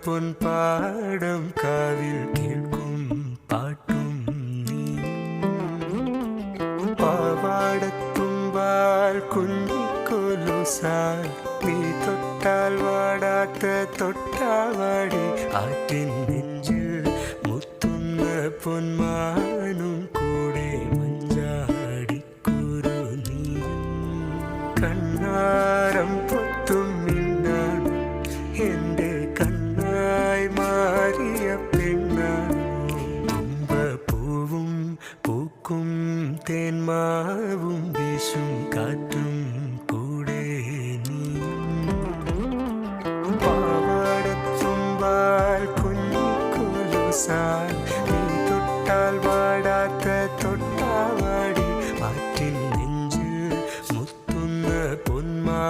പൊൻപാടം കാവിൽ കേൾക്കും പാട്ടും നീ പാവാടത്തുമ്പാൽ കുഞ്ഞിക്കൊലുസാൽ നീ തൊട്ടാൽ വാടാത്ത തൊട്ടാവാടി ആറ്റിൻ നെഞ്ചിൽ മുത്തുന്ന പൊന്മാനും കൂടെ മഞ്ചാടിക്കുരു നീ കണ്ണാരം പൊത്തും മിന്നാണ് എൻ്റെ കണ്ണായി മാറിയ പെണ്ണാണ് തുമ്പപ്പൂവും പൂക്കും തേന്മാവും വീശും കാറ്റും കൂടെ നീ പാവാടത്തുമ്പാൽ കുഞ്ഞിക്കൊലുസാൽ നീ തൊട്ടാൽ വാടാത്ത തൊട്ടാവാടി ആറ്റിൻ നെഞ്ചിൽ മുത്തുന്ന പൊന്മാ